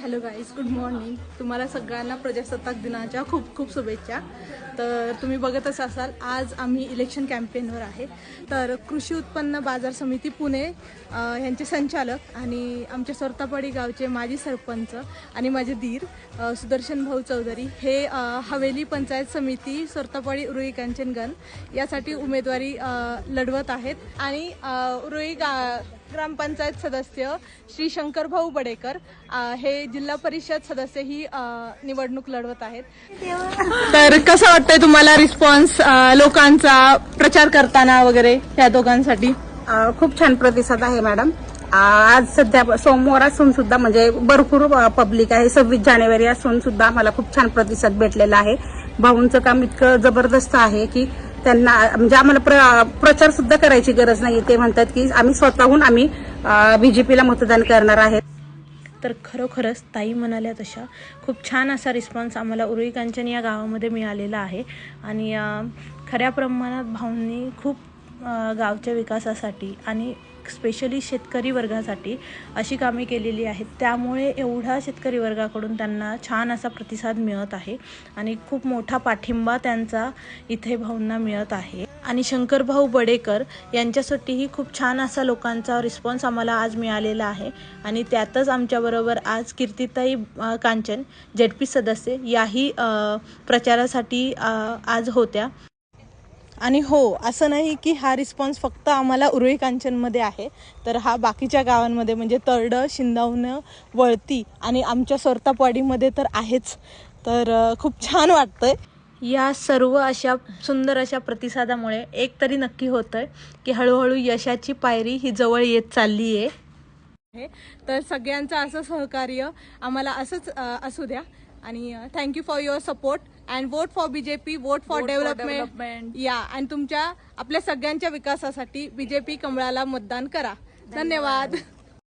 Hello guys, good morning. तुम्हाला सगळ्यांना प्रजासत्ताक दिनाच्या खूप खूप शुभेच्छा. तर तुम्ही बघतच असाल, आज आम्ही इलेक्शन कॅम्पेनवर आहे. तर कृषी उत्पन्न बाजार समिती पुणे यांचे संचालक आणि आमच्या सोरतापाडी गावचे माजी सरपंच आणि माझे दीर सुदर्शन भाऊ चौधरी हे हवेली पंचायत समिती सोरतापाडी उरुळी कांचनगण यासाठी उमेदवारी लढवत आहेत. आणि उरुळी ग्रामपंचायत सदस्य श्री शंकर भाऊ बडेकर हे जिल्हा परिषद सदस्य ही निवडणूक लढवत आहेत. तर कसं वाटतंय तुम्हाला रिस्पॉन्स लोकांचा प्रचार करताना वगैरे या दोघांसाठी? खूप छान प्रतिसाद आहे मॅडम. आज सध्या सोमवार असून सुद्धा म्हणजे भरपूर पब्लिक आहे. 26 जानेवारी असून सुद्धा मला खूप छान प्रतिसाद भेटलेला आहे. भाऊंचं काम इतकं जबरदस्त आहे की त्यांना म्हणजे आम्हाला प्रचार सुद्धा करायची गरज नाही. ते म्हणतात की आम्ही स्वतःहून बीजेपीला मतदान करणार आहे. तर खरोखरच ताई म्हणाल्या तशा खूप छान असा रिस्पॉन्स आम्हाला उरुळी कांचन या गावामध्ये मिळालेला आहे. आणि खऱ्या प्रमाणात भाऊंनी खूप गावच्या विकासासाठी आणि स्पेशली शेतकरी वर्गासाठी अशी कामे केलेली आहेत. त्यामुळे एवढा शेतकरी वर्गाकडून त्यांना छान असा प्रतिसाद मिळत आहे आणि खूप मोठा पाठिंबा त्यांचा इथे भाऊंना मिळत आहे. आणि शंकर भाऊ बडेकर यांच्यासाठीही खूप छान असा लोकांचा रिस्पॉन्स आम्हाला आज मिळालेला आहे. आणि त्यातच आमच्याबरोबर आज कीर्तिताई कांचन जेडपी सदस्य याही प्रचारासाठी आज होत्या. आणि हो, असं नाही की हा रिस्पॉन्स फक्त आम्हाला उरुळी कांचनमध्ये आहे, तर हा बाकीच्या गावांमध्ये म्हणजे तरडं, शिंदावणं, वळती आणि आमच्या सोरतापाडीमध्ये तर आहेच. तर खूप छान वाटतंय. या सर्व अशा सुंदर अशा प्रतिसादामुळे एक तरी नक्की होतंय की हळूहळू यशाची पायरी ही जवळ येत चालली आहे. तर सगळ्यांचं असं सहकार्य आम्हाला असंच असू द्या. आणि thank you for your support and vote for BJP, vote for development या. आणि आपल्या सगळ्यांच्या विकासासाठी बीजेपी कमळाला मतदान करा. धन्यवाद.